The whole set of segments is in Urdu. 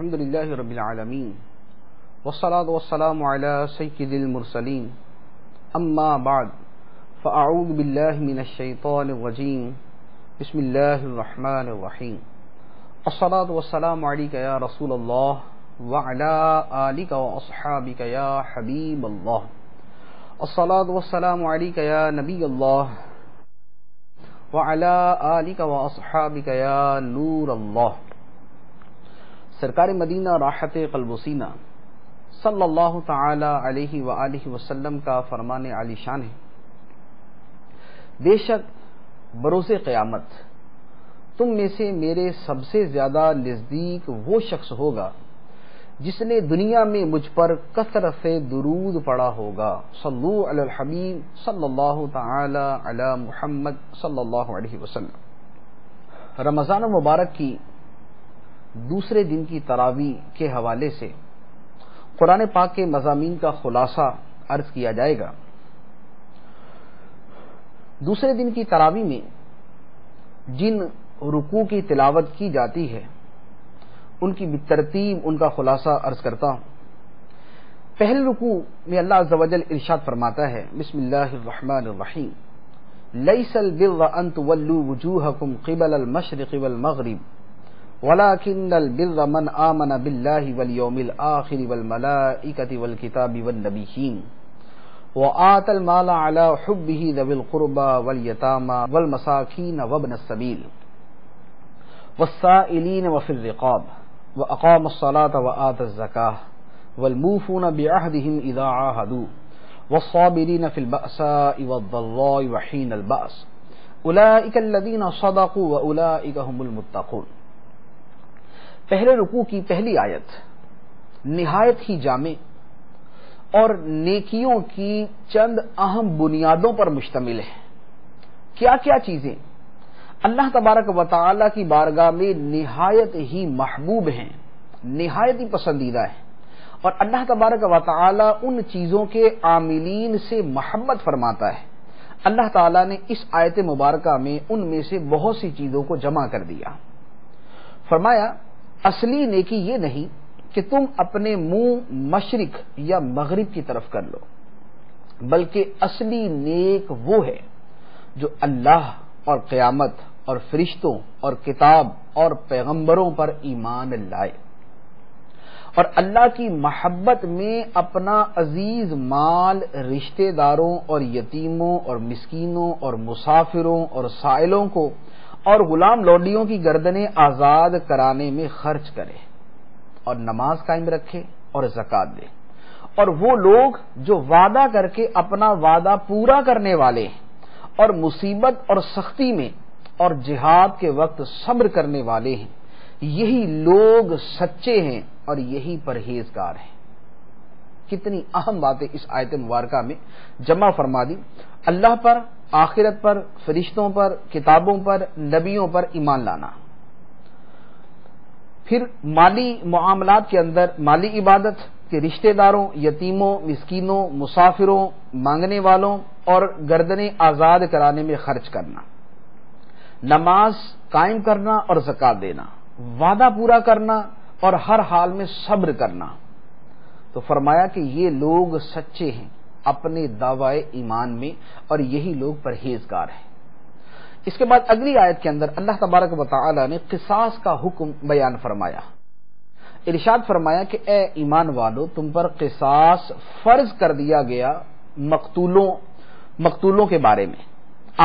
الحمد لله رب العالمين والصلاة والسلام على سيد المرسلين أما بعد فأعوذ بالله من الشيطان الرجيم بسم الله الرحمن الرحيم الصلاة والسلام عليك يا رسول الله وعلى آلك وأصحابك يا حبيب الله الصلاة والسلام عليك يا نبي الله وعلى آلك وأصحابك يا نور الله. سرکار مدینہ راحت قلب و سینہ صلی اللہ تعالی علیہ وآلہ وسلم کا فرمان عالی شان ہے، بے شک بروز قیامت تم میں سے میرے سب سے زیادہ نزدیک وہ شخص ہوگا جس نے دنیا میں مجھ پر کثرت سے درود پڑھا ہوگا. صلو علی الحبیب صلی اللہ تعالی علی محمد صلی اللہ علیہ وسلم. رمضان مبارک کی دوسرے دن کی تراویح کے حوالے سے قرآن پاک کے مضامین کا خلاصہ عرض کیا جائے گا. دوسرے دن کی تراویح میں جن رکوع کی تلاوت کی جاتی ہے ان کی بالترتیب ان کا خلاصہ عرض کرتا ہوں. پہلے رکوع میں اللہ عز و جل ارشاد فرماتا ہے، بسم اللہ الرحمن الرحیم، لیس البر ان تولوا وجوہکم قبل المشرق والمغرب ولكن البر من آمن بالله واليوم الآخر والملائكة والكتاب والنبيين وآتى المال على حبه ذوي القربى واليتامى والمساكين وابن السبيل والسائلين وفي الرقاب وأقام الصلاة وآتى الزكاة والموفون بعهدهم إذا عاهدوا والصابرين في البأساء والضراء وحين البأس أولئك الذين صدقوا وأولئك هم المتقون. پہلے رکوع کی پہلی آیت نہایت ہی جامع اور نیکیوں کی چند اہم بنیادوں پر مشتمل ہے. کیا کیا چیزیں اللہ تبارک و تعالی کی بارگاہ میں نہایت ہی محبوب ہیں، نہایت ہی پسندیدہ ہیں، اور اللہ تبارک و تعالی ان چیزوں کے عاملین سے محبت فرماتا ہے. اللہ تعالی نے اس آیت مبارکہ میں ان میں سے بہت سی چیزوں کو جمع کر دیا. فرمایا اصلی نیکی یہ نہیں کہ تم اپنے منہ مشرق یا مغرب کی طرف کر لو، بلکہ اصلی نیک وہ ہے جو اللہ اور قیامت اور فرشتوں اور کتاب اور پیغمبروں پر ایمان لائے اور اللہ کی محبت میں اپنا عزیز مال رشتہ داروں اور یتیموں اور مسکینوں اور مسافروں اور سائلوں کو اور غلام لوڈیوں کی گردنیں آزاد کرانے میں خرچ کرے اور نماز قائم رکھے اور زکوٰۃ دے. اور وہ لوگ جو وعدہ کر کے اپنا وعدہ پورا کرنے والے ہیں اور مصیبت اور سختی میں اور جہاد کے وقت صبر کرنے والے ہیں، یہی لوگ سچے ہیں اور یہی پرہیزگار ہیں. کتنی اہم باتیں اس آیت مبارکہ میں جمع فرما دی. اللہ پر، آخرت پر، فرشتوں پر، کتابوں پر، نبیوں پر ایمان لانا. پھر مالی معاملات کے اندر مالی عبادت کے رشتہ داروں، یتیموں، مسکینوں، مسافروں، مانگنے والوں اور گردنیں آزاد کرانے میں خرچ کرنا، نماز قائم کرنا اور زکوٰۃ دینا، وعدہ پورا کرنا اور ہر حال میں صبر کرنا. تو فرمایا کہ یہ لوگ سچے ہیں اپنے دعوی ایمان میں اور یہی لوگ پرہیزگار ہیں. اس کے بعد اگلی آیت کے اندر اللہ تبارک و تعالی نے قصاص کا حکم بیان فرمایا. ارشاد فرمایا کہ اے ایمان والو، تم پر قصاص فرض کر دیا گیا مقتولوں کے بارے میں،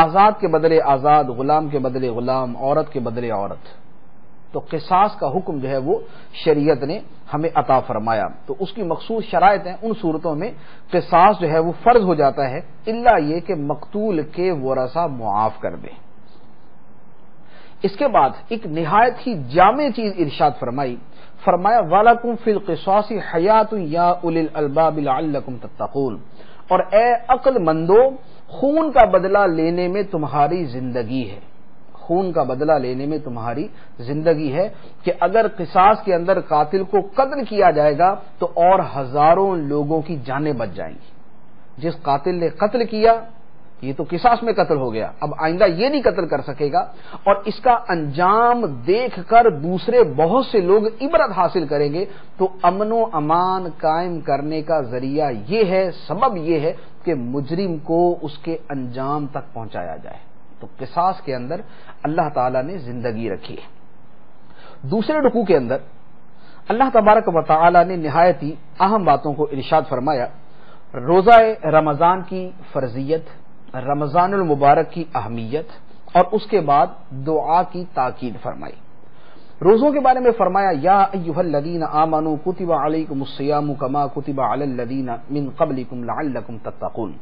آزاد کے بدلے آزاد، غلام کے بدلے غلام، عورت کے بدلے عورت. تو قصاص کا حکم جو ہے وہ شریعت نے ہمیں عطا فرمایا. تو اس کی مخصوص شرائط ہیں، ان صورتوں میں قصاص جو ہے وہ فرض ہو جاتا ہے، الا یہ کہ مقتول کے ورثہ معاف کر دیں. اس کے بعد ایک نہایت ہی جامع چیز ارشاد فرمایا وَلَكُمْ فِي الْقِصَاصِ حَيَاةٌ يَا أُولِي الْأَلْبَابِ لَعَلَّكُمْ تَتَّقُونَ. اور اے عقل مندو، خون کا بدلہ لینے میں تمہاری زندگی ہے، خون کا بدلہ لینے میں تمہاری زندگی ہے کہ اگر قصاص کے اندر قاتل کو قتل کیا جائے گا تو اور ہزاروں لوگوں کی جانیں بچ جائیں گی. جس قاتل نے قتل کیا یہ تو قصاص میں قتل ہو گیا، اب آئندہ یہ نہیں قتل کر سکے گا، اور اس کا انجام دیکھ کر دوسرے بہت سے لوگ عبرت حاصل کریں گے، تو امن و امان قائم کرنے کا ذریعہ یہ ہے، سبب یہ ہے کہ مجرم کو اس کے انجام تک پہنچایا جائے۔ تو قصاص کے اندر اللہ تعالیٰ نے زندگی رکھی ہے۔ دوسرے رکوع کے اندر اللہ تبارک و تعالی نے نہایت ہی اہم باتوں کو ارشاد فرمایا، روزہ رمضان کی فرضیت، رمضان المبارک کی اہمیت، اور اس کے بعد دعا کی تاکید فرمائی۔ روزوں کے بارے میں فرمایا، یا ایھا الذین آمنوا کتب علیکم الصیام کما کتب علی الذین من قبلکم لعلکم تتقون،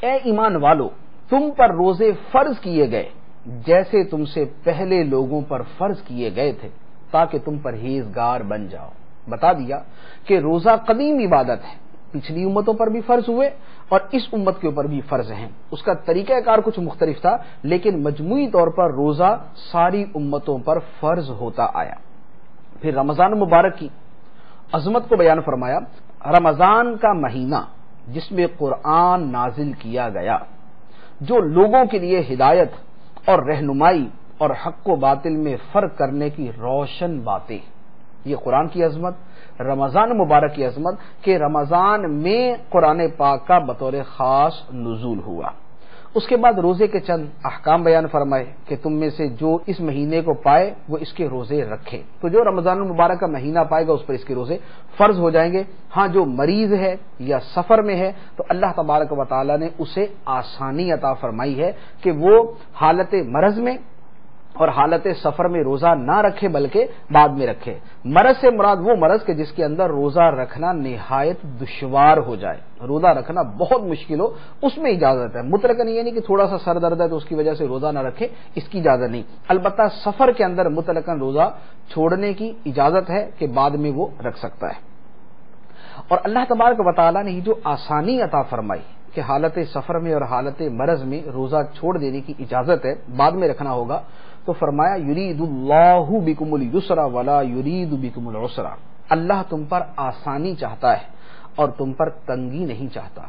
اے ایمان والو تم پر روزے فرض کیے گئے جیسے تم سے پہلے لوگوں پر فرض کیے گئے تھے تاکہ تم پرہیزگار بن جاؤ۔ بتا دیا کہ روزہ قدیم عبادت ہے، پچھلی امتوں پر بھی فرض ہوئے اور اس امت کے اوپر بھی فرض ہیں، اس کا طریقہ کار کچھ مختلف تھا، لیکن مجموعی طور پر روزہ ساری امتوں پر فرض ہوتا آیا۔ پھر رمضان مبارک کی عظمت کو بیان فرمایا، رمضان کا مہینہ جس میں قرآن نازل کیا گیا، جو لوگوں کے لیے ہدایت اور رہنمائی اور حق و باطل میں فرق کرنے کی روشن باتیں، یہ قرآن کی عظمت، رمضان مبارک کی عظمت کہ رمضان میں قرآن پاک کا بطور خاص نزول ہوا۔ اس کے بعد روزے کے چند احکام بیان فرمائے کہ تم میں سے جو اس مہینے کو پائے وہ اس کے روزے رکھے، تو جو رمضان المبارک کا مہینہ پائے گا اس پر اس کے روزے فرض ہو جائیں گے۔ ہاں جو مریض ہے یا سفر میں ہے تو اللہ تبارک و تعالی نے اسے آسانی عطا فرمائی ہے کہ وہ حالت مرض میں اور حالت سفر میں روزہ نہ رکھے بلکہ بعد میں رکھے۔ مرض سے مراد وہ مرض کہ جس کے اندر روزہ رکھنا نہایت دشوار ہو جائے، روزہ رکھنا بہت مشکل ہو، اس میں اجازت ہے۔ مطلقاً یہ نہیں کہ تھوڑا سا سر درد ہے تو اس کی وجہ سے روزہ نہ رکھے، اس کی اجازت نہیں۔ البتہ سفر کے اندر مطلقاً روزہ چھوڑنے کی اجازت ہے کہ بعد میں وہ رکھ سکتا ہے۔ اور اللہ تبارک و تعالیٰ نے جو آسانی عطا فرمائی کہ حالت سفر میں اور حالت مرض میں روزہ چھوڑ دینے کی اجازت ہے، بعد میں رکھنا ہوگا، تو فرمایا یرید اللہ بکم اليسر ولا یرید بکم العسر، اللہ تم پر آسانی چاہتا ہے اور تم پر تنگی نہیں چاہتا۔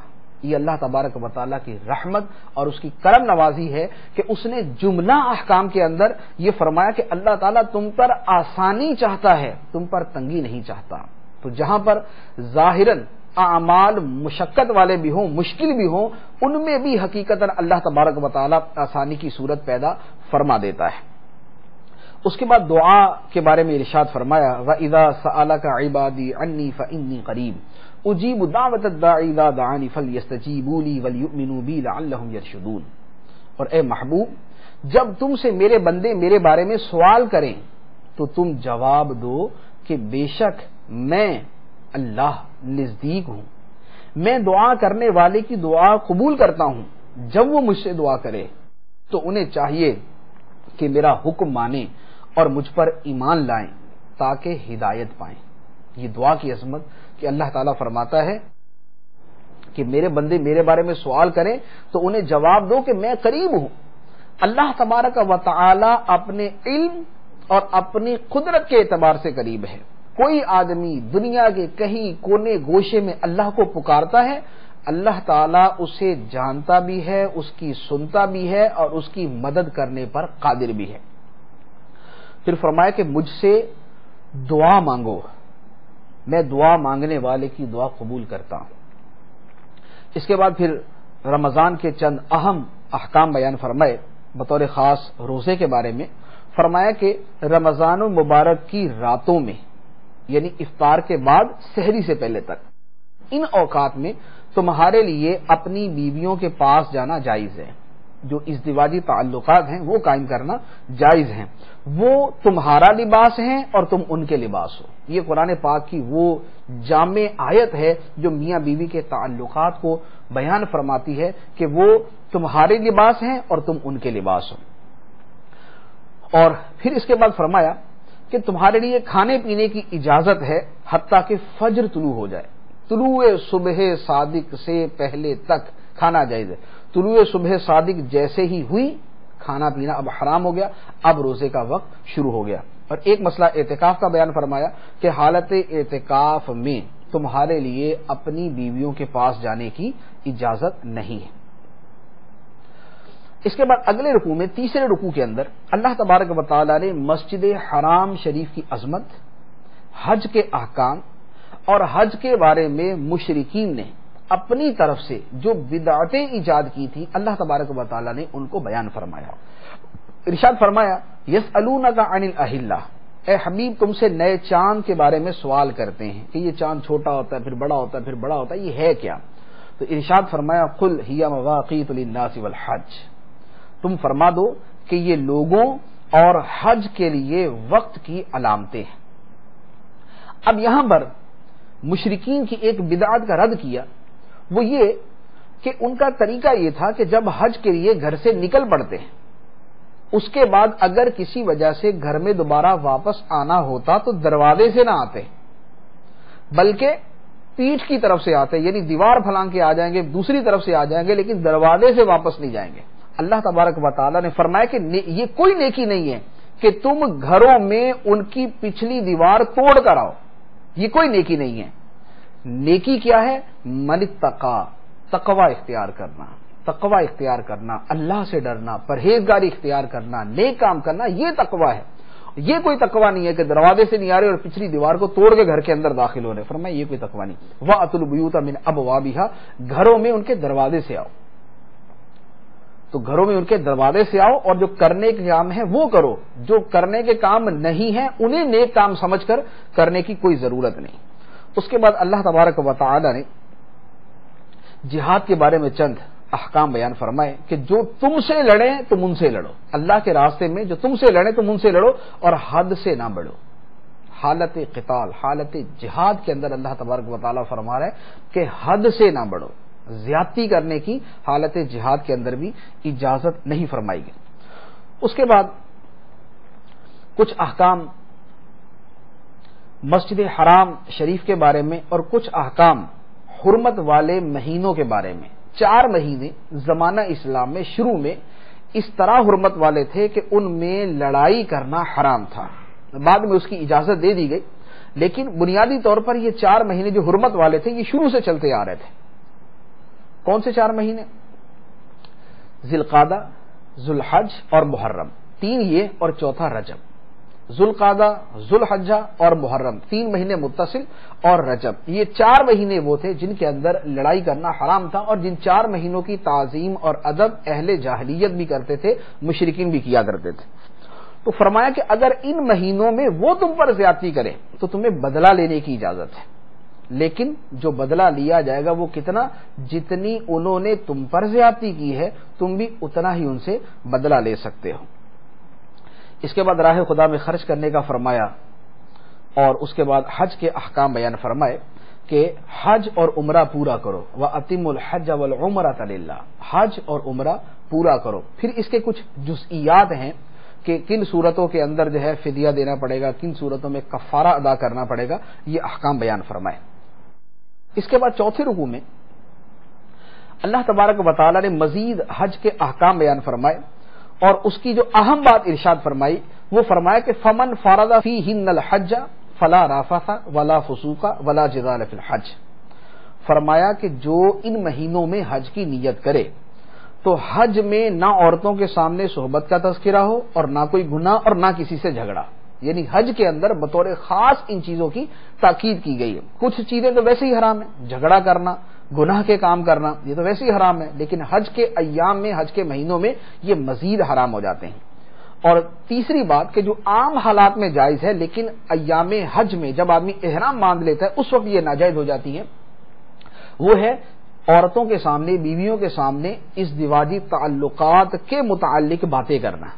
یہ اللہ تبارک و تعالیٰ کی رحمت اور اس کی کرم نوازی ہے کہ اس نے جملہ احکام کے اندر یہ فرمایا کہ اللہ تعالیٰ تم پر آسانی چاہتا ہے، تم پر تنگی نہیں چاہتا۔ تو جہاں پر ظاہراً اعمال مشقت والے بھی ہوں، مشکل بھی ہوں، ان میں بھی حقیقتاً اللہ تبارک و تعالیٰ آسانی کی صورت پیدا فرما دیتا ہے۔ اس کے بعد دعا کے بارے میں ارشاد فرمایا، وَإِذَا سَأَلَكَ عِبَادِي عَنِّي فَإِنِّي قَرِيبٌ أُجِيبُ دَعْوَةَ الدَّاعِ إِذَا دَعَانِ فَلْيَسْتَجِيبُوا لِي وَلْيُؤْمِنُوا بِي لَعَلَّهُمْ يَرْشُدُونَ۔ اور اے محبوب، جب تم سے میرے بندے میرے بارے میں سوال کریں تو تم جواب دو کہ بے شک میں اللہ نزدیک ہوں، میں دعا کرنے والے کی دعا قبول کرتا ہوں۔ جب وہ مجھ سے دعا کرے تو انہیں چاہیے کہ میرا حکم مانیں اور مجھ پر ایمان لائیں تاکہ ہدایت پائیں۔ یہ دعا کی عظمت کہ اللہ تعالیٰ فرماتا ہے کہ میرے بندے میرے بارے میں سوال کریں تو انہیں جواب دو کہ میں قریب ہوں۔ اللہ تبارک و تعالی اپنے علم اور اپنی قدرت کے اعتبار سے قریب ہے۔ کوئی آدمی دنیا کے کہیں کونے گوشے میں اللہ کو پکارتا ہے، اللہ تعالیٰ اسے جانتا بھی ہے، اس کی سنتا بھی ہے اور اس کی مدد کرنے پر قادر بھی ہے۔ پھر فرمایا کہ مجھ سے دعا مانگو، میں دعا مانگنے والے کی دعا قبول کرتا ہوں۔ اس کے بعد پھر رمضان کے چند اہم احکام بیان فرمائے بطور خاص روزے کے بارے میں۔ فرمایا کہ رمضان المبارک کی راتوں میں، یعنی افطار کے بعد سحری سے پہلے تک، ان اوقات میں تمہارے لیے اپنی بیویوں کے پاس جانا جائز ہے۔ جو ازدواجی تعلقات ہیں وہ قائم کرنا جائز ہیں، وہ تمہارا لباس ہیں اور تم ان کے لباس ہو۔ یہ قرآن پاک کی وہ جامع آیت ہے جو میاں بیوی کے تعلقات کو بیان فرماتی ہے کہ وہ تمہارے لباس ہیں اور تم ان کے لباس ہو۔ اور پھر اس کے بعد فرمایا کہ تمہارے لیے کھانے پینے کی اجازت ہے حتیٰ کہ فجر طلوع ہو جائے، طلوع صبح صادق سے پہلے تک کھانا جائز ہے۔ طلوع صبح صادق جیسے ہی ہوئی کھانا پینا اب حرام ہو گیا، اب روزے کا وقت شروع ہو گیا۔ اور ایک مسئلہ اعتکاف کا بیان فرمایا کہ حالت اعتکاف میں تمہارے لیے اپنی بیویوں کے پاس جانے کی اجازت نہیں ہے۔ اس کے بعد اگلے رکوع میں تیسرے رکوع کے اندر اللہ تبارک و تعالی نے مسجد حرام شریف کی عظمت، حج کے احکام اور حج کے بارے میں مشرکین نے اپنی طرف سے جو بدعتیں ایجاد کی تھی اللہ تبارک و تعالی نے ان کو بیان فرمایا۔ ارشاد فرمایا یسألونک عن الاہلہ، اے حبیب تم سے نئے چاند کے بارے میں سوال کرتے ہیں کہ یہ چاند چھوٹا ہوتا ہے پھر بڑا ہوتا ہے پھر بڑا ہوتا ہے، یہ ہے کیا؟ تو ارشاد فرمایا قل ہی مواقیت للناس والحج، تم فرما دو کہ یہ لوگوں اور حج کے لیے وقت کی علامتیں ہیں۔ اب یہاں پر مشرکین کی ایک بدعت کا رد کیا، وہ یہ کہ ان کا طریقہ یہ تھا کہ جب حج کے لیے گھر سے نکل پڑتے ہیں، اس کے بعد اگر کسی وجہ سے گھر میں دوبارہ واپس آنا ہوتا تو دروازے سے نہ آتے بلکہ پیٹھ کی طرف سے آتے، یعنی دیوار پھلانگ کے آ جائیں گے، دوسری طرف سے آ جائیں گے، لیکن دروازے سے واپس نہیں جائیں گے۔ اللہ تبارک و تعالی نے فرمایا کہ یہ کوئی نیکی نہیں ہے کہ تم گھروں میں ان کی پچھلی دیوار توڑ کر آؤ، یہ کوئی نیکی نہیں ہے۔ نیکی کیا ہے؟ من اتقا، تقوی اختیار کرنا، تقوی اختیار کرنا، اللہ سے ڈرنا، پرہیزگاری اختیار کرنا، نیک کام کرنا، یہ تقوی ہے۔ یہ کوئی تقوی نہیں ہے کہ دروازے سے نہیں آ رہے اور پچھلی دیوار کو توڑ کے گھر کے اندر داخل ہو رہے۔ فرمایا یہ کوئی تقوی نہیں۔ وَأْتُوا الْبُيُوتَ مِنْ أَبْوَابِهَا، گھروں میں ان کے دروازے سے آؤ، تو گھروں میں ان کے دروازے سے آؤ اور جو کرنے کے کام ہے وہ کرو، جو کرنے کے کام نہیں ہیں انہیں نیک کام سمجھ کر کرنے کی کوئی ضرورت نہیں۔ اس کے بعد اللہ تبارک و تعالی نے جہاد کے بارے میں چند احکام بیان فرمائے کہ جو تم سے لڑیں تم ان سے لڑو، اللہ کے راستے میں جو تم سے لڑیں تم ان سے لڑو اور حد سے نہ بڑھو۔ حالت قتال، حالت جہاد کے اندر اللہ تبارک و تعالی فرما رہا ہے کہ حد سے نہ بڑھو، زیادتی کرنے کی حالت جہاد کے اندر بھی اجازت نہیں فرمائی گئی۔ اس کے بعد کچھ احکام مسجد حرام شریف کے بارے میں اور کچھ احکام حرمت والے مہینوں کے بارے میں۔ 4 مہینے زمانہ اسلام میں شروع میں اس طرح حرمت والے تھے کہ ان میں لڑائی کرنا حرام تھا، بعد میں اس کی اجازت دے دی گئی، لیکن بنیادی طور پر یہ 4 مہینے جو حرمت والے تھے یہ شروع سے چلتے آ رہے تھے۔ کون سے 4 مہینے؟ ذی القعدہ، ذو الحج اور محرم، 3 یہ اور چوتھا رجب۔ ذو القعدہ، ذو الحجہ اور محرم، 3 مہینے متصل، اور رجب، یہ 4 مہینے وہ تھے جن کے اندر لڑائی کرنا حرام تھا اور جن 4 مہینوں کی تعظیم اور ادب اہل جاہلیت بھی کرتے تھے، مشرکین بھی کیا کرتے تھے۔ تو فرمایا کہ اگر ان مہینوں میں وہ تم پر زیادتی کرے تو تمہیں بدلہ لینے کی اجازت ہے، لیکن جو بدلہ لیا جائے گا وہ کتنا؟ جتنی انہوں نے تم پر زیادتی کی ہے تم بھی اتنا ہی ان سے بدلہ لے سکتے ہو۔ اس کے بعد راہ خدا میں خرچ کرنے کا فرمایا اور اس کے بعد حج کے احکام بیان فرمائے کہ حج اور عمرہ پورا کرو، وَأَتِمُّ الْحَجَّ وَالْعُمْرَةَ لِلَّهِ، حج اور عمرہ پورا کرو۔ پھر اس کے کچھ جزئیات ہیں کہ کن صورتوں کے اندر جو ہے فدیہ دینا پڑے گا، کن صورتوں میں کفارہ ادا کرنا پڑے گا، یہ احکام بیان فرمائے۔ اس کے بعد چوتھے رکوع میں اللہ تبارک و تعالی نے مزید حج کے احکام بیان فرمائے اور اس کی جو اہم بات ارشاد فرمائی وہ فرمایا کہ فمن فرض فیہن الحج فلا رافث ولا فسوق ولا جدال فی الحج، فرمایا کہ جو ان مہینوں میں حج کی نیت کرے تو حج میں نہ عورتوں کے سامنے صحبت کا تذکرہ ہو اور نہ کوئی گناہ اور نہ کسی سے جھگڑا، یعنی حج کے اندر بطور خاص ان چیزوں کی تاکید کی گئی ہے۔ کچھ چیزیں تو ویسے ہی حرام ہیں، جھگڑا کرنا، گناہ کے کام کرنا، یہ تو ویسے ہی حرام ہے، لیکن حج کے ایام میں، حج کے مہینوں میں یہ مزید حرام ہو جاتے ہیں۔ اور تیسری بات کہ جو عام حالات میں جائز ہے لیکن ایام حج میں جب آدمی احرام باندھ لیتا ہے اس وقت یہ ناجائز ہو جاتی ہیں، وہ ہے عورتوں کے سامنے، بیویوں کے سامنے ازدواجی تعلقات کے متعلق باتیں کرنا،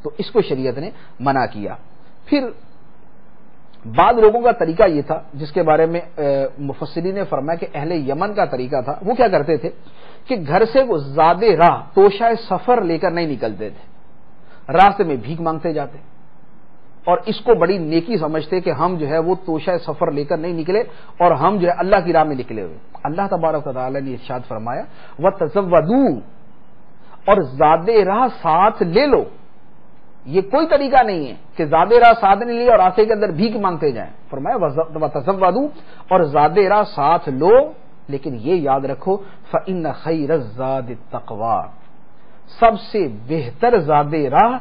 تو اس کو شریعت نے منع کیا۔ پھر بعض لوگوں کا طریقہ یہ تھا جس کے بارے میں مفسرین نے فرمایا کہ اہل یمن کا طریقہ تھا، وہ کیا کرتے تھے کہ گھر سے وہ زیادہ راہ توشہ سفر لے کر نہیں نکلتے تھے، راستے میں بھیک مانگتے جاتے اور اس کو بڑی نیکی سمجھتے کہ ہم جو ہے وہ توشہ سفر لے کر نہیں نکلے اور ہم جو ہے اللہ کی راہ میں نکلے ہوئے۔ اللہ تبارک و تعالی نے ارشاد فرمایا وَتَزَوَّدُوا، اور زیادہ راہ ساتھ لے لو۔ یہ کوئی طریقہ نہیں ہے کہ زیادہ راہ ساتھ نہیں لی اور راستے کے اندر بھیک مانگتے جائیں، فرمایا وَتَزَوَّدُوا، اور زیادہ راہ ساتھ لو، لیکن یہ یاد رکھو فَإِنَّ خَيْرَ الزَّادِ التَّقْوَىٰ، سب سے بہتر زاد راہ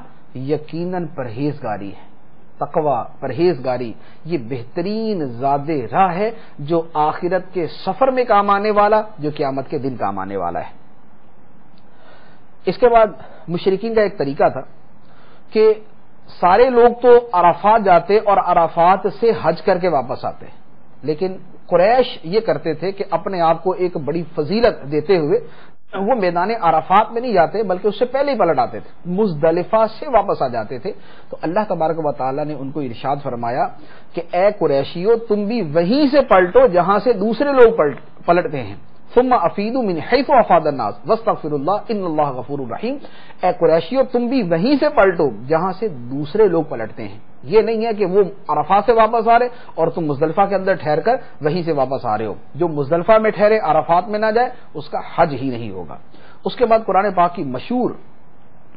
یقیناً پرہیزگاری ہے. تقوی، پرہیزگاری، یہ بہترین زاد راہ ہے جو آخرت کے سفر میں کام آنے والا، جو قیامت کے دن کام آنے والا ہے. اس کے بعد مشرکین کا ایک طریقہ تھا کہ سارے لوگ تو عرفات جاتے اور عرفات سے حج کر کے واپس آتے، لیکن قریش یہ کرتے تھے کہ اپنے آپ کو ایک بڑی فضیلت دیتے ہوئے وہ میدان عرفات میں نہیں جاتے بلکہ اس سے پہلے ہی پلٹ آتے تھے، مزدلفہ سے واپس آ جاتے تھے. تو اللہ تبارک و تعالیٰ نے ان کو ارشاد فرمایا کہ اے قریشیو، تم بھی وہیں سے پلٹو جہاں سے دوسرے لوگ پلٹتے ہیں. ثم افیدوا من حیث افاض الناس واستغفروا اللہ ان اللہ غفور رحیم. اے قریشیو، تم بھی وہیں سے پلٹو جہاں سے دوسرے لوگ پلٹتے ہیں. یہ نہیں ہے کہ وہ عرفات سے واپس آ رہے اور تم مزدلفہ کے اندر ٹھہر کر وہیں سے واپس آ رہے ہو. جو مزدلفہ میں ٹھہرے عرفات میں نہ جائے اس کا حج ہی نہیں ہوگا. اس کے بعد قرآن پاک کی مشہور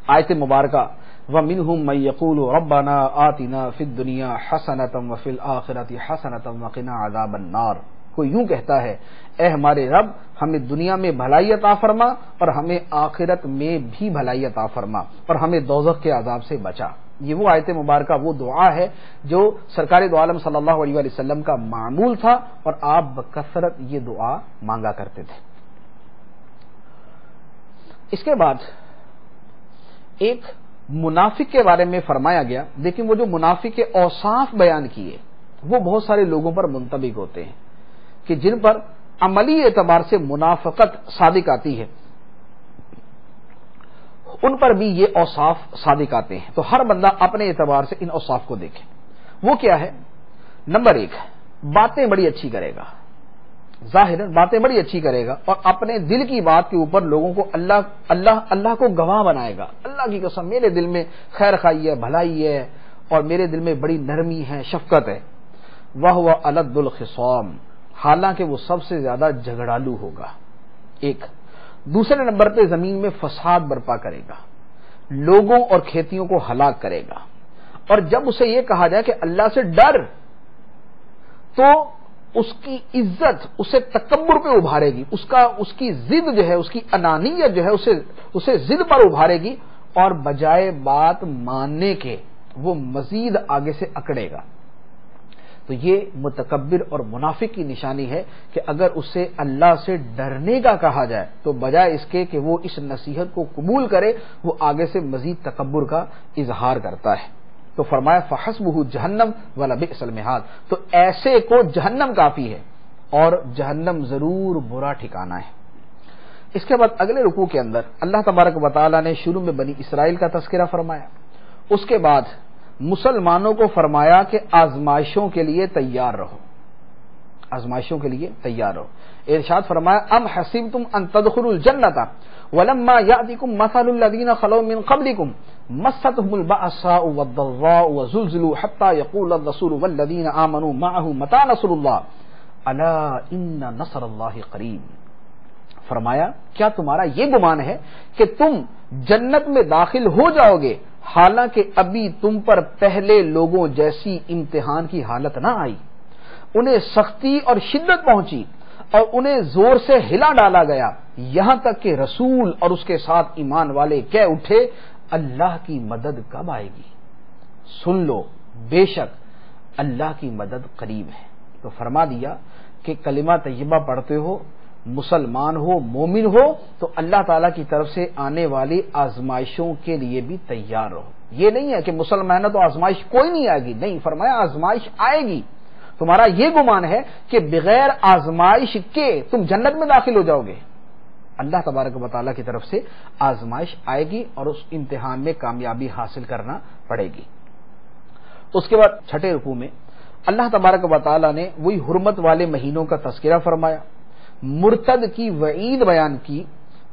آیت مبارکہ وَمِنْهُمْ مَن يَقُولُ رَبَّنَا آتِنَا فِي الدُّنْيَا حَسَنَةً وَفِي الْآخِرَةِ حَسَنَةً وَقِنَا عَذَابَ النَّارِ. کوئی یوں کہتا ہے اے ہمارے رب، ہمیں دنیا میں بھلائی عطا فرما اور ہمیں آخرت میں بھی بھلائی عطا فرما اور ہمیں دوزخ کے عذاب سے بچا. یہ وہ آیت مبارکہ، وہ دعا ہے جو سرکار دو عالم صلی اللہ علیہ وسلم کا معمول تھا اور آپ بکثرت یہ دعا مانگا کرتے تھے. اس کے بعد ایک منافق کے بارے میں فرمایا گیا، لیکن وہ جو منافق کے اوصاف بیان کیے وہ بہت سارے لوگوں پر منطبق ہوتے ہیں کہ جن پر عملی اعتبار سے منافقت صادق آتی ہے، ان پر بھی یہ اوصاف صادق آتے ہیں. تو ہر بندہ اپنے اعتبار سے ان اوصاف کو دیکھے. وہ کیا ہے؟ نمبر 1، باتیں بڑی اچھی کرے گا، ظاہر باتیں بڑی اچھی کرے گا اور اپنے دل کی بات کے اوپر لوگوں کو اللہ کو گواہ بنائے گا. اللہ کی قسم میرے دل میں خیر خائی ہے، بھلائی ہے اور میرے دل میں بڑی نرمی ہے، شفقت ہے. وَهُوَ أَلَدُّ الْخِصَامِ، حالانکہ وہ سب سے زیادہ جھگڑالو ہوگا. ایک دوسرے نمبر پہ زمین میں فساد برپا کرے گا، لوگوں اور کھیتیوں کو ہلاک کرے گا. اور جب اسے یہ کہا جائے کہ اللہ سے ڈر تو اس کی عزت اسے تکبر پہ ابھارے گی، اس کی ضد جو ہے، اس کی انانیت جو ہے اسے ضد پر ابھارے گی اور بجائے بات ماننے کے وہ مزید آگے سے اکڑے گا. تو یہ متکبر اور منافق کی نشانی ہے کہ اگر اسے اللہ سے ڈرنے کا کہا جائے تو بجائے اس کے کہ وہ اس نصیحت کو قبول کرے وہ آگے سے مزید تکبر کا اظہار کرتا ہے. تو فرمایا فحسبہ جہنم ولبئس المہاد، تو ایسے کو جہنم کافی ہے اور جہنم ضرور برا ٹھکانہ ہے. اس کے بعد اگلے رکوع کے اندر اللہ تبارک و تعالی نے شروع میں بنی اسرائیل کا تذکرہ فرمایا. اس کے بعد مسلمانوں کو فرمایا کہ آزمائشوں کے لیے تیار رہو، آزمائشوں کے لیے تیار رہو. ارشاد فرمایا ام حسبتم ان تدخلوا الجنۃ ولما یأتکم مثل الذین خلو من قبلکم مستهم البأساء والضراء وزلزلوا حتى يقول الرسول والذین آمنوا معه متى نصر اللہ الا ان نصر اللہ قریب. فرمایا کیا تمہارا یہ گمان ہے کہ تم جنت میں داخل ہو جاؤ گے حالانکہ ابھی تم پر پہلے لوگوں جیسی امتحان کی حالت نہ آئی، انہیں سختی اور شدت پہنچی اور انہیں زور سے ہلا ڈالا گیا یہاں تک کہ رسول اور اس کے ساتھ ایمان والے کہہ اٹھے اللہ کی مدد کب آئے گی، سن لو بے شک اللہ کی مدد قریب ہے. تو فرما دیا کہ کلمہ طیبہ پڑھتے ہو، مسلمان ہو، مومن ہو تو اللہ تعالیٰ کی طرف سے آنے والی آزمائشوں کے لیے بھی تیار رہو. یہ نہیں ہے کہ مسلمان ہے تو آزمائش کوئی نہیں آئے گی، نہیں، فرمایا آزمائش آئے گی. تمہارا یہ گمان ہے کہ بغیر آزمائش کے تم جنت میں داخل ہو جاؤ گے، اللہ تبارک و تعالیٰ کی طرف سے آزمائش آئے گی اور اس امتحان میں کامیابی حاصل کرنا پڑے گی. اس کے بعد چھٹے رکوع میں اللہ تبارک و تعالیٰ نے وہی حرمت والے مہینوں کا تذکرہ فرمایا، مرتد کی وعید بیان کی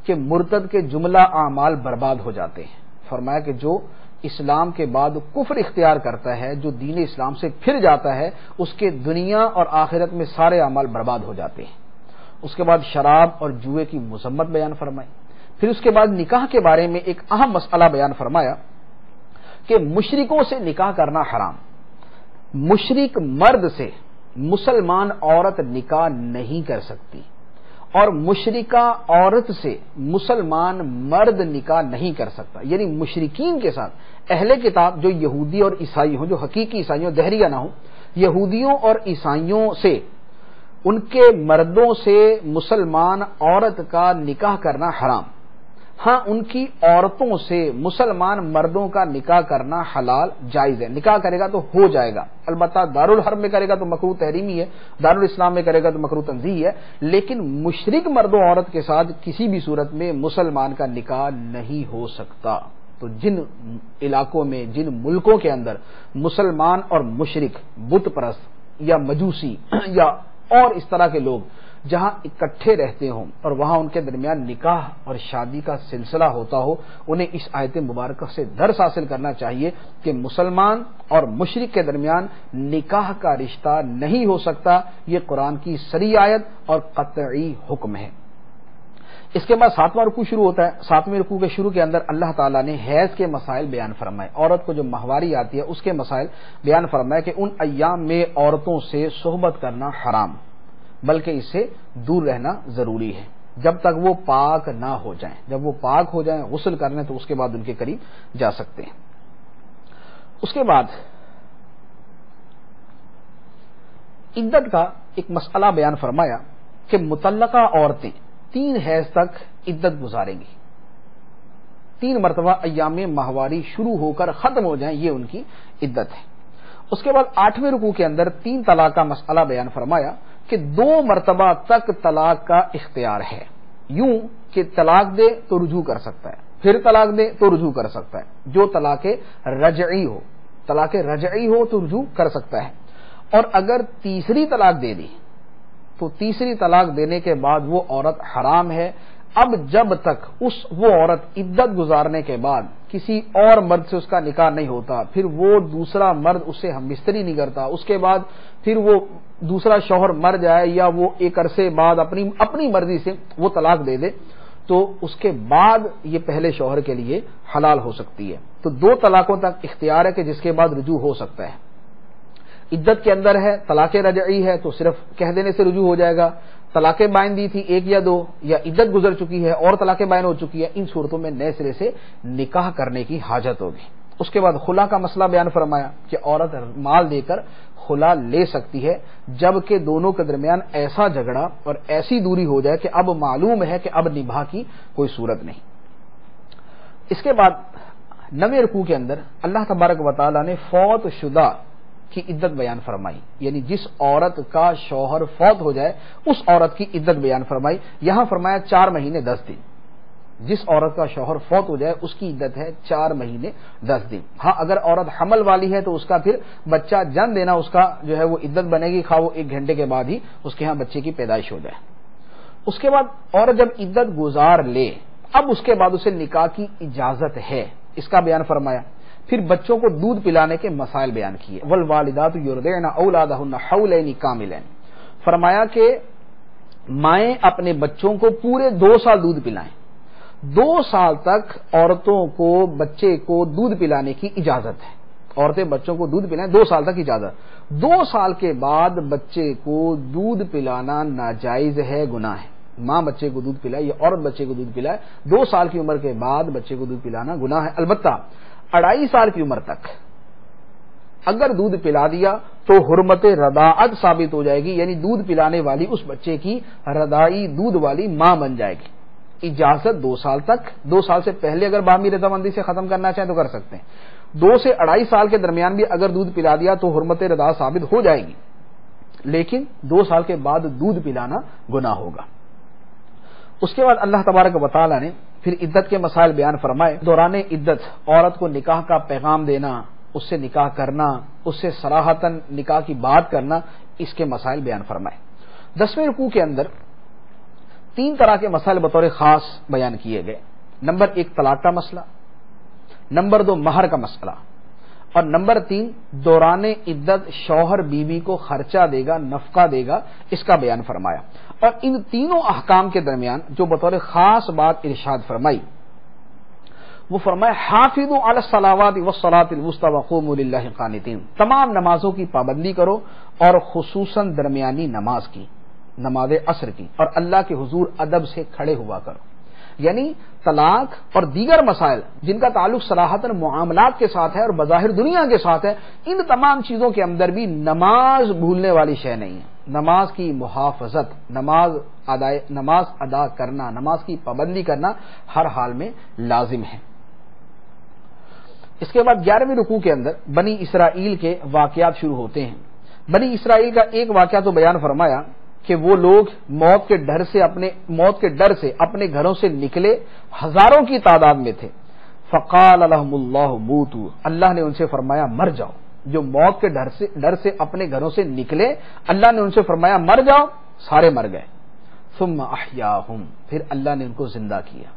کہ مرتد کے جملہ اعمال برباد ہو جاتے ہیں. فرمایا کہ جو اسلام کے بعد کفر اختیار کرتا ہے، جو دین اسلام سے پھر جاتا ہے، اس کے دنیا اور آخرت میں سارے اعمال برباد ہو جاتے ہیں. اس کے بعد شراب اور جوئے کی مذمت بیان فرمائی. پھر اس کے بعد نکاح کے بارے میں ایک اہم مسئلہ بیان فرمایا کہ مشرکوں سے نکاح کرنا حرام، مشرک مرد سے مسلمان عورت نکاح نہیں کر سکتی اور مشرکہ عورت سے مسلمان مرد نکاح نہیں کر سکتا، یعنی مشرکین کے ساتھ اہل کتاب جو یہودی اور عیسائی ہوں، جو حقیقی عیسائی ہوں، دہریہ نہ ہوں، یہودیوں اور عیسائیوں سے، ان کے مردوں سے مسلمان عورت کا نکاح کرنا حرام۔ ہاں، ان کی عورتوں سے مسلمان مردوں کا نکاح کرنا حلال جائز ہے، نکاح کرے گا تو ہو جائے گا، البتہ دارالحرم میں کرے گا تو مکروہ تحریمی ہے، دارالاسلام میں کرے گا تو مکروہ تنزیہی ہے، لیکن مشرک مرد و عورت کے ساتھ کسی بھی صورت میں مسلمان کا نکاح نہیں ہو سکتا۔ تو جن علاقوں میں، جن ملکوں کے اندر مسلمان اور مشرک، بت پرست یا مجوسی یا اور اس طرح کے لوگ جہاں اکٹھے رہتے ہوں اور وہاں ان کے درمیان نکاح اور شادی کا سلسلہ ہوتا ہو، انہیں اس آیت مبارکہ سے درس حاصل کرنا چاہیے کہ مسلمان اور مشرک کے درمیان نکاح کا رشتہ نہیں ہو سکتا۔ یہ قرآن کی صریح آیت اور قطعی حکم ہے۔ اس کے بعد 7واں رکوع شروع ہوتا ہے۔ 7ویں رکوع کے شروع کے اندر اللہ تعالیٰ نے حیض کے مسائل بیان فرمائے، عورت کو جو ماہواری آتی ہے اس کے مسائل بیان فرمائے کہ ان ایام میں عورتوں سے صحبت کرنا حرام، بلکہ اس سے دور رہنا ضروری ہے جب تک وہ پاک نہ ہو جائیں۔ جب وہ پاک ہو جائیں، غسل کر لیں، تو اس کے بعد ان کے قریب جا سکتے ہیں۔ اس کے بعد عدت کا ایک مسئلہ بیان فرمایا کہ مطلقہ عورتیں 3 حیض تک عدت گزاریں گی، 3 مرتبہ ایام ماہواری شروع ہو کر ختم ہو جائیں، یہ ان کی عدت ہے۔ اس کے بعد 8ویں رکوع کے اندر 3 طلاق کا مسئلہ بیان فرمایا کہ 2 مرتبہ تک طلاق کا اختیار ہے، یوں کہ طلاق دے تو رجوع کر سکتا ہے، پھر طلاق دے تو رجوع کر سکتا ہے، جو طلاق رجعی ہو، طلاق رجعی ہو تو رجوع کر سکتا ہے، اور اگر تیسری طلاق دے دی تو تیسری طلاق دینے کے بعد وہ عورت حرام ہے۔ اب جب تک وہ عورت عدت گزارنے کے بعد کسی اور مرد سے اس کا نکاح نہیں ہوتا، پھر وہ دوسرا مرد اس سے ہم بستری نہیں کرتا، اس کے بعد پھر وہ دوسرا شوہر مر جائے یا وہ ایک عرصے بعد اپنی مرضی سے وہ طلاق دے دے، تو اس کے بعد یہ پہلے شوہر کے لیے حلال ہو سکتی ہے۔ تو 2 طلاقوں تک اختیار ہے کہ جس کے بعد رجوع ہو سکتا ہے۔ عدت کے اندر ہے، طلاق رجعی ہے تو صرف کہہ دینے سے رجوع ہو جائے گا۔ طلاق بائن دی تھی 1 یا 2، یا عدت گزر چکی ہے اور طلاق بائن ہو چکی ہے، ان صورتوں میں نئے سرے سے نکاح کرنے کی حاجت ہوگی۔ اس کے بعد خلا کا مسئلہ بیان فرمایا کہ عورت مال دے کر خلا لے سکتی ہے جبکہ دونوں کے درمیان ایسا جھگڑا اور ایسی دوری ہو جائے کہ اب معلوم ہے کہ اب نباہ کی کوئی صورت نہیں۔ اس کے بعد 9ویں رکوع کے اندر اللہ تبارک و تعالی نے فوت شدہ کی عدت بیان فرمائی، یعنی جس عورت کا شوہر فوت ہو جائے اس عورت کی عدت بیان فرمائی۔ یہاں فرمایا 4 مہینے 10 دن، جس عورت کا شوہر فوت ہو جائے اس کی عدت ہے 4 مہینے 10 دن۔ ہاں، اگر عورت حمل والی ہے تو اس کا پھر بچہ جنم دینا اس کا جو ہے وہ عدت بنے گی، خواہ وہ 1 گھنٹے کے بعد ہی اس کے ہاں بچے کی پیدائش ہو جائے۔ اس کے بعد عورت جب عدت گزار لے، اب اس کے بعد اسے نکاح کی اجازت ہے، اس کا بیان فرمایا۔ پھر بچوں کو دودھ پلانے کے مسائل بیان کیے، والوالدات یرضعن اولادہن حولین کاملین، فرمایا کہ مائیں اپنے بچوں کو پورے 2 سال دودھ پلائیں۔ 2 سال تک عورتوں کو بچے کو دودھ پلانے کی اجازت ہے، عورتیں بچوں کو دودھ پلائیں 2 سال تک اجازت۔ 2 سال کے بعد بچے کو دودھ پلانا ناجائز ہے، گناہ ہے۔ ماں بچے کو دودھ پلائے یا عورت بچے کو دودھ پلائے، 2 سال کی عمر کے بعد بچے کو دودھ پلانا گناہ ہے۔ البتہ 2.5 سال کی عمر تک اگر دودھ پلا دیا تو حرمت رضاعت ثابت ہو جائے گی، یعنی دودھ پلانے والی اس بچے کی رضاعی دودھ والی ماں بن جائے گی۔ اجازت 2 سال تک، 2 سال سے پہلے اگر باہمی رضامندی سے ختم کرنا چاہیں تو کر سکتے ہیں۔ 2 سے 2.5 سال کے درمیان بھی اگر دودھ پلا دیا تو حرمت رضاعت ثابت ہو جائے گی، لیکن 2 سال کے بعد دودھ پلانا گناہ ہوگا۔ اس کے بعد اللہ تبارک و تعالی نے پھر عدت کے مسائل بیان فرمائے۔ دوران عدت عورت کو نکاح کا پیغام دینا، اس سے نکاح کرنا، اس سے صراحتاً نکاح کی بات کرنا، اس کے مسائل بیان فرمائے۔ 10ویں رکوع کے اندر 3 طرح کے مسائل بطور خاص بیان کیے گئے۔ نمبر 1 طلاق کا مسئلہ، نمبر 2 مہر کا مسئلہ، اور نمبر 3 دوران عدت شوہر بیوی کو خرچہ دے گا، نفقہ دے گا، اس کا بیان فرمایا۔ اور ان تینوں احکام کے درمیان جو بطور خاص بات ارشاد فرمائی وہ فرمایا حافظوا علی الصلوات والصلاۃ الوسطی وقوموا للہ قانتین، تمام نمازوں کی پابندی کرو اور خصوصاً درمیانی نماز کی۔ نماز عصر کی، اور اللہ کے حضور ادب سے کھڑے ہوا کرو. یعنی طلاق اور دیگر مسائل جن کا تعلق صراحتاً معاملات کے ساتھ ہے اور بظاہر دنیا کے ساتھ ہے، ان تمام چیزوں کے اندر بھی نماز بھولنے والی شے نہیں ہے. نماز کی محافظت، نماز ادا کرنا، نماز کی پابندی کرنا ہر حال میں لازم ہے. اس کے بعد 11ویں رکوع کے اندر بنی اسرائیل کے واقعات شروع ہوتے ہیں. بنی اسرائیل کا ایک واقعہ تو بیان فرمایا کہ وہ لوگ موت کے ڈر سے اپنے گھروں سے نکلے، ہزاروں کی تعداد میں تھے. فقال لهم الله موتوا، اللہ نے ان سے فرمایا مر جاؤ. جو موت کے ڈر سے اپنے گھروں سے نکلے، اللہ نے ان سے فرمایا مر جاؤ، سارے مر گئے. ثم احیاهم، پھر اللہ نے ان کو زندہ کیا.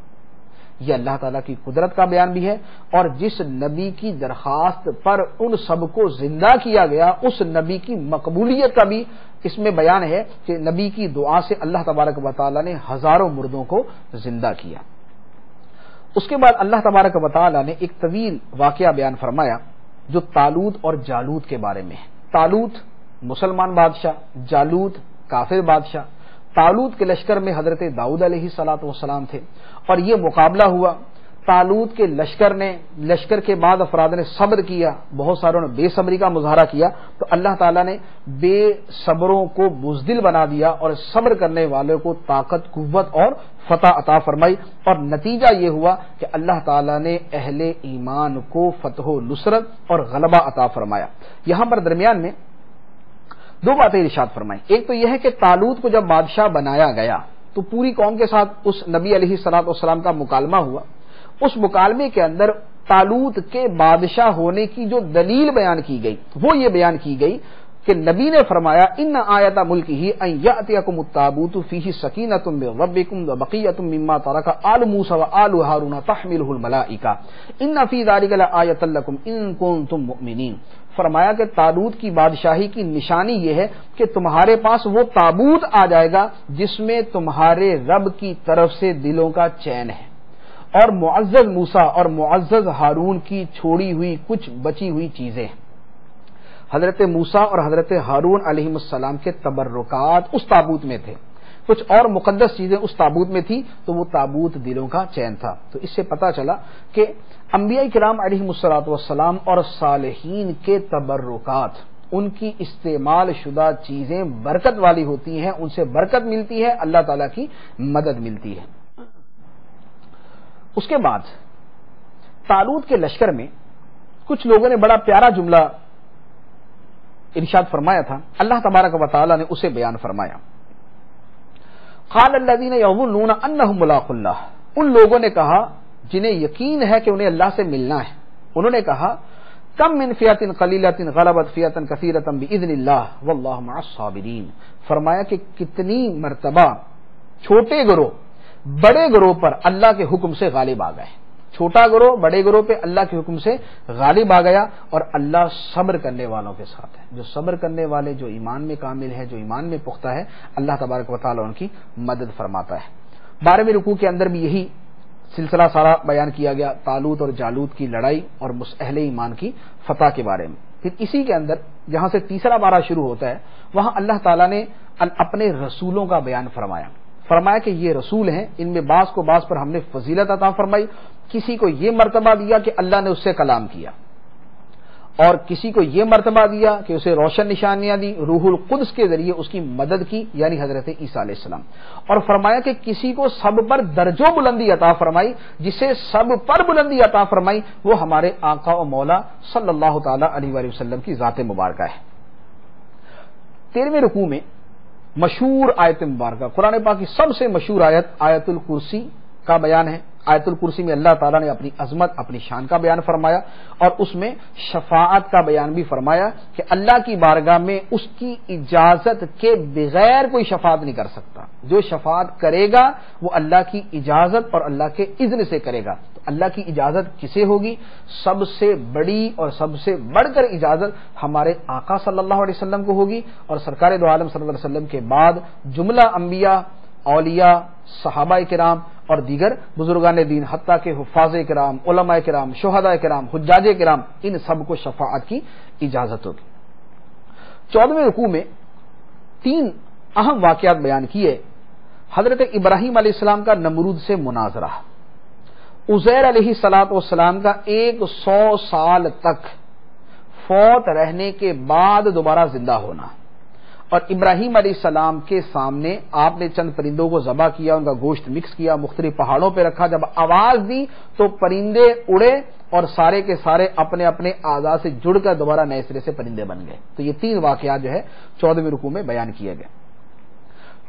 یہ اللہ تعالیٰ کی قدرت کا بیان بھی ہے، اور جس نبی کی درخواست پر ان سب کو زندہ کیا گیا اس نبی کی مقبولیت کا بھی اس میں بیان ہے کہ نبی کی دعا سے اللہ تبارک و تعالیٰ نے ہزاروں مردوں کو زندہ کیا. اس کے بعد اللہ تبارک و تعالیٰ نے ایک طویل واقعہ بیان فرمایا جو طالوت اور جالوت کے بارے میں ہے. طالوت مسلمان بادشاہ، جالوت کافر بادشاہ. طالوت کے لشکر میں حضرت داؤد علیہ الصلوۃ والسلام تھے، اور یہ مقابلہ ہوا. طالوت کے لشکر کے بعد افراد نے صبر کیا، بہت ساروں نے بے صبری کا مظاہرہ کیا، تو اللہ تعالیٰ نے بے صبروں کو بزدل بنا دیا اور صبر کرنے والوں کو طاقت، قوت اور فتح عطا فرمائی. اور نتیجہ یہ ہوا کہ اللہ تعالیٰ نے اہل ایمان کو فتح و نصرت اور غلبہ عطا فرمایا. یہاں پر درمیان میں دو باتیں ارشاد فرمائیں. ایک تو یہ ہے کہ طالوت کو جب بادشاہ بنایا گیا تو پوری قوم کے ساتھ اس نبی علیہ الصلوۃ والسلام کا مکالمہ ہوا. اس مکالمے کے اندر طالوت کے بادشاہ ہونے کی جو دلیل بیان کی گئی وہ یہ بیان کی گئی کہ نبی نے فرمایا ان آیت ملکہ ان یأتیکم التابوت فیہ سکینۃ من ربکم وبقیۃ مما ترک آل موسیٰ وآل ہارون تحملہ الملائکہ ان فی ذلک لآیۃ لکم ان کنتم مؤمنین. فرمایا کہ طالوت کی بادشاہی کی نشانی یہ ہے کہ تمہارے پاس وہ تابوت آ جائے گا جس میں تمہارے رب کی طرف سے دلوں کا چین ہے، اور معزز موسیٰ اور معزز ہارون کی چھوڑی ہوئی کچھ بچی ہوئی چیزیں. حضرت موسیٰ اور حضرت ہارون علیہ السلام کے تبرکات اس تابوت میں تھے، کچھ اور مقدس چیزیں اس تابوت میں تھی، تو وہ تابوت دلوں کا چین تھا. تو اس سے پتہ چلا کہ انبیاء کرام علیہ الصلوۃ والسلام اور صالحین کے تبرکات، ان کی استعمال شدہ چیزیں برکت والی ہوتی ہیں، ان سے برکت ملتی ہے، اللہ تعالیٰ کی مدد ملتی ہے. اس کے بعد طالوت کے لشکر میں کچھ لوگوں نے بڑا پیارا جملہ ارشاد فرمایا تھا، اللہ تبارک و تعالی نے اسے بیان فرمایا. قال الذين يظنون انهم ملاقو اللہ، ان لوگوں نے کہا جنہیں یقین ہے کہ انہیں اللہ سے ملنا ہے، انہوں نے کہا کم من فئۃ قلیلۃ غلبت فئۃ کثیرۃ باذن اللہ واللہ مع الصابرین. فرمایا کہ کتنی مرتبہ چھوٹے گروہ بڑے گروہ پر اللہ کے حکم سے غالب آ گئے. چھوٹا گروہ بڑے گروہ پہ اللہ کے حکم سے غالب آ گیا، اور اللہ صبر کرنے والوں کے ساتھ ہے. جو صبر کرنے والے، جو ایمان میں کامل ہے، جو ایمان میں پختہ ہے، اللہ تبارک و تعالیٰ ان کی مدد فرماتا ہے. 12ویں رکوع کے اندر بھی یہی سلسلہ سارا بیان کیا گیا، طالوت اور جالوت کی لڑائی اور اہل ایمان کی فتح کے بارے میں. پھر اسی کے اندر جہاں سے تیسرا پارہ شروع ہوتا ہے وہاں اللہ تعالیٰ نے اپنے رسولوں کا بیان فرمایا کہ یہ رسول ہیں، ان میں بعض کو بعض پر ہم نے فضیلت عطا فرمائی. کسی کو یہ مرتبہ دیا کہ اللہ نے اس سے کلام کیا، اور کسی کو یہ مرتبہ دیا کہ اسے روشن نشانیاں دی، روح القدس کے ذریعے اس کی مدد کی، یعنی حضرت عیسیٰ علیہ السلام. اور فرمایا کہ کسی کو سب پر درج و بلندی عطا فرمائی، جسے سب پر بلندی عطا فرمائی وہ ہمارے آقا و مولا صلی اللہ تعالی علیہ وآلہ وسلم کی ذات مبارکہ ہے. 13ویں رکوع میں مشہور آیت مبارکہ، قرآن پاک کی سب سے مشہور آیت آیت الکرسی کا بیان ہے. آیت الکرسی میں اللہ تعالیٰ نے اپنی عظمت، اپنی شان کا بیان فرمایا، اور اس میں شفاعت کا بیان بھی فرمایا کہ اللہ کی بارگاہ میں اس کی اجازت کے بغیر کوئی شفاعت نہیں کر سکتا. جو شفاعت کرے گا وہ اللہ کی اجازت اور اللہ کے اذن سے کرے گا. تو اللہ کی اجازت کسے ہوگی؟ سب سے بڑی اور سب سے بڑھ کر اجازت ہمارے آقا صلی اللہ علیہ وسلم کو ہوگی، اور سرکار دو عالم صلی اللہ علیہ وسلم کے بعد جملہ انبیاء، اولیاء، صحابہ کرام اور دیگر بزرگان دین، حتیٰ کہ حفاظ کرام، علماء کرام، شہداء کرام، حجاج کرام، ان سب کو شفاعت کی اجازت ہوگی. 14ویں رکوع میں 3 اہم واقعات بیان کیے۔ حضرت ابراہیم علیہ السلام کا نمرود سے مناظرہ، عزیر علیہ السلام کا 100 سال تک فوت رہنے کے بعد دوبارہ زندہ ہونا، اور ابراہیم علیہ السلام کے سامنے آپ نے چند پرندوں کو ذبح کیا، ان کا گوشت مکس کیا، مختلف پہاڑوں پہ رکھا، جب آواز دی تو پرندے اڑے اور سارے کے سارے اپنے اپنے اعضاء سے جڑ کر دوبارہ نئے سرے سے پرندے بن گئے۔ تو یہ 3 واقعات جو ہے 14ویں رکوع میں بیان کیے گئے۔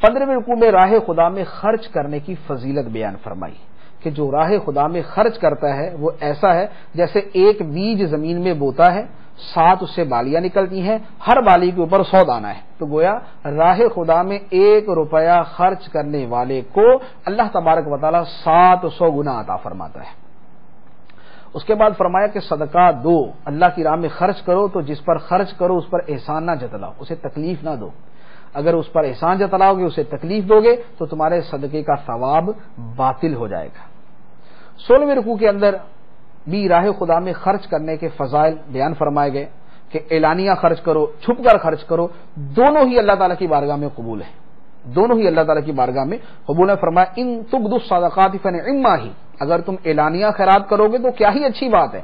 15ویں رکوع میں راہ خدا میں خرچ کرنے کی فضیلت بیان فرمائی کہ جو راہ خدا میں خرچ کرتا ہے وہ ایسا ہے جیسے ایک بیج زمین میں بوتا ہے، 7 اس سے بالیاں نکلتی ہیں، ہر بالی کے اوپر 100 دانہ ہے۔ تو گویا راہ خدا میں 1 روپیہ خرچ کرنے والے کو اللہ تبارک و تعالی 700 گنا عطا فرماتا ہے۔ اس کے بعد فرمایا کہ صدقہ دو، اللہ کی راہ میں خرچ کرو تو جس پر خرچ کرو اس پر احسان نہ جتلاؤ، اسے تکلیف نہ دو۔ اگر اس پر احسان جتلاؤ گے، اسے تکلیف دو گے تو تمہارے صدقے کا ثواب باطل ہو جائے گا۔ 16ویں رکوع کے اندر بھی راہ خدا میں خرچ کرنے کے فضائل بیان فرمائے گئے کہ اعلانیہ خرچ کرو، چھپ کر خرچ کرو، دونوں ہی اللہ تعالیٰ کی بارگاہ میں قبول ہے، دونوں ہی اللہ تعالیٰ کی بارگاہ میں قبول ہے۔ فرمایا ان تبدوا الصدقات فنعما ہی، اگر تم اعلانیہ خیرات کرو گے تو کیا ہی اچھی بات ہے،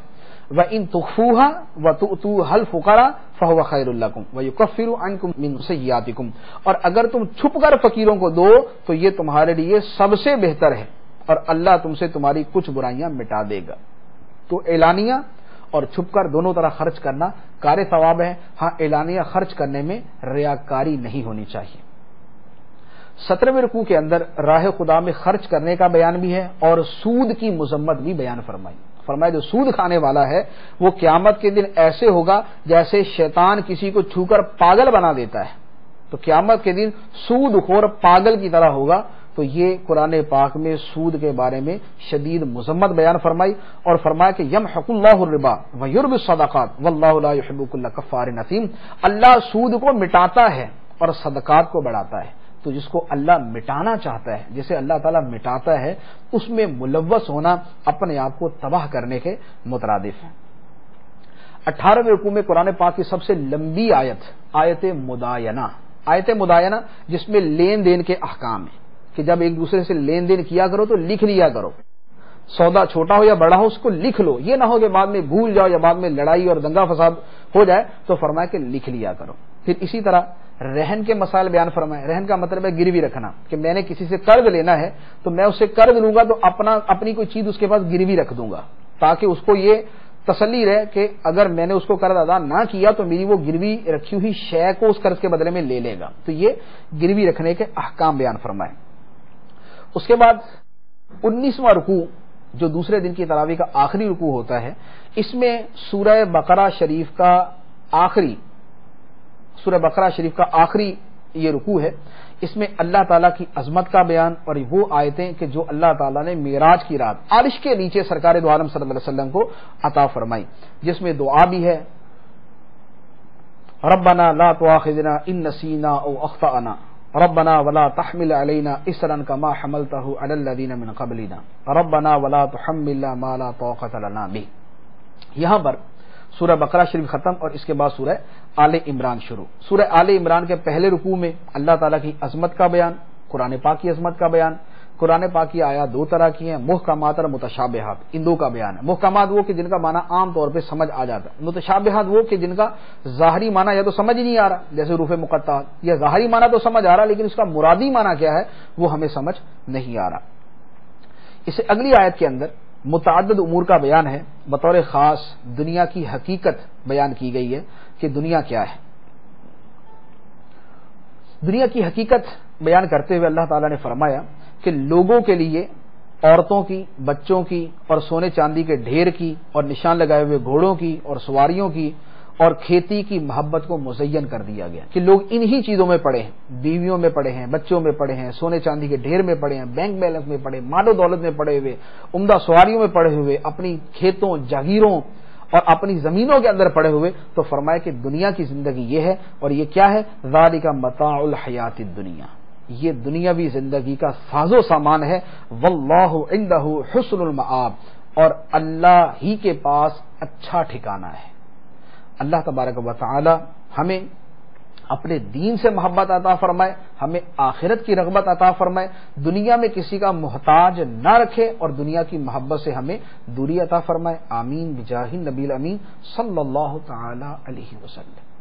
وَإِن تُخْفُوهَا وَتُؤْتُوهَا الْفُقَرَاءَ فَهُوَ خَيْرٌ لَكُمْ وَيُكَفِّرُ عَنكُم مِّن سَيِّئَاتِكُمْ، اور اگر تم چھپ کر فقیروں کو دو تو یہ تمہارے لیے سب سے بہتر ہے اور اللہ تم سے تمہاری کچھ برائیاں مٹا دے گا۔ تو اعلانیہ اور چھپ کر دونوں طرح خرچ کرنا کار ثواب ہے۔ ہاں اعلانیہ خرچ کرنے میں ریاکاری نہیں ہونی چاہیے۔ 17ویں رکوع کے اندر راہ خدا میں خرچ کرنے کا بیان بھی ہے اور سود کی مذمت بھی بیان فرمائی۔ فرمایا جو سود کھانے والا ہے وہ قیامت کے دن ایسے ہوگا جیسے شیطان کسی کو چھو کر پاگل بنا دیتا ہے، تو قیامت کے دن سود خور پاگل کی طرح ہوگا۔ تو یہ قرآن پاک میں سود کے بارے میں شدید مذمت بیان فرمائی اور فرمایا کہ یمحق اللہ الربا ویربی الصدقات واللہ لا یحب کل کفار اثیم، اللہ سود کو مٹاتا ہے اور صدقات کو بڑھاتا ہے۔ تو جس کو اللہ مٹانا چاہتا ہے، جسے اللہ تعالیٰ مٹاتا ہے، اس میں ملوث ہونا اپنے آپ کو تباہ کرنے کے مترادف ہے۔ 18ویں رکوع میں قرآن پاک کی سب سے لمبی آیت مداینہ جس میں لین دین کے احکام ہیں کہ جب ایک دوسرے سے لین دین کیا کرو تو لکھ لیا کرو، سودا چھوٹا ہو یا بڑا ہو اس کو لکھ لو، یہ نہ ہو کہ بعد میں بھول جاؤ یا بعد میں لڑائی اور دنگا فساد ہو جائے، تو فرمایا کہ لکھ لیا کرو۔ پھر اسی طرح رہن کے مسائل بیان فرمائے۔ رہن کا مطلب ہے گروی رکھنا، کہ میں نے کسی سے قرض لینا ہے تو میں اس سے قرض لوں گا تو اپنی کوئی چیز اس کے پاس گروی رکھ دوں گا تاکہ اس کو یہ تسلی رہے کہ اگر میں نے اس کو قرض ادا نہ کیا تو میری وہ گروی رکھی ہوئی شے کو اس قرض کے بدلے میں لے لے گا۔ تو یہ گروی رکھنے کے احکام بیان فرمائے۔ اس کے بعد 19واں رکوع جو دوسرے دن کی تراویح کا آخری رکوع ہوتا ہے، اس میں سورہ بقرہ شریف کا آخری یہ رکوع ہے۔ اس میں اللہ تعالیٰ کی عظمت کا بیان اور وہ آیتیں کہ جو اللہ تعالیٰ نے معراج کی رات عرش کے نیچے سرکار دو عالم صلی اللہ علیہ وسلم کو عطا فرمائی، جس میں دعا بھی ہے ربنا لا تؤاخذنا ان نسینا او اخطأنا ربنا ولا تحمل علينا اسرا كما حملته على الذين من قبلنا ربنا ولا تحملنا ما لا طاقة لنا به۔ یہاں پر سورہ بقرہ شریف ختم اور اس کے بعد سورہ آل عمران شروع۔ سورہ آل عمران کے پہلے رکوع میں اللہ تعالیٰ کی عظمت کا بیان، قرآن پاک کی عظمت کا بیان۔ قرآن پاک کی آیات 2 طرح کی ہیں، محکمات اور متشابہات، ان 2 کا بیان ہے۔ محکمات وہ کہ جن کا معنی عام طور پہ سمجھ آ جاتا ہے، متشابہات وہ کہ جن کا ظاہری معنی یا تو سمجھ نہیں آ رہا، جیسے حروف مقطعات، یا ظاہری معنی تو سمجھ آ رہا لیکن اس کا مرادی معنی کیا ہے وہ ہمیں سمجھ نہیں آ رہا۔ اسے اگلی آیت کے اندر متعدد امور کا بیان ہے، بطور خاص دنیا کی حقیقت بیان کی گئی ہے کہ دنیا کیا ہے۔ دنیا کی حقیقت بیان کرتے ہوئے اللہ تعالیٰ نے فرمایا کہ لوگوں کے لیے عورتوں کی، بچوں کی اور سونے چاندی کے ڈھیر کی اور نشان لگائے ہوئے گھوڑوں کی اور سواریوں کی اور کھیتی کی محبت کو مزین کر دیا گیا کہ لوگ انہی چیزوں میں پڑے ہیں، بیویوں میں پڑے ہیں، بچوں میں پڑے ہیں، سونے چاندی کے ڈھیر میں پڑے ہیں، بینک بیلنس میں پڑے، مال و دولت میں پڑے ہوئے، عمدہ سواریوں میں پڑے ہوئے، اپنی کھیتوں، جاگیروں اور اپنی زمینوں کے اندر پڑے ہوئے۔ تو فرمایا کہ دنیا کی زندگی یہ ہے، اور یہ کیا ہے؟ ذالک متاع الحیات الدنیا، یہ دنیاوی زندگی کا ساز و سامان ہے۔ واللہ عندہ حسن المآب، اور اللہ ہی کے پاس اچھا ٹھکانہ ہے۔ اللہ تبارک و تعالی ہمیں اپنے دین سے محبت عطا فرمائے، ہمیں آخرت کی رغبت عطا فرمائے، دنیا میں کسی کا محتاج نہ رکھے اور دنیا کی محبت سے ہمیں دوری عطا فرمائے۔ آمین بجاہ النبی الامین صلی اللہ تعالی علیہ وسلم۔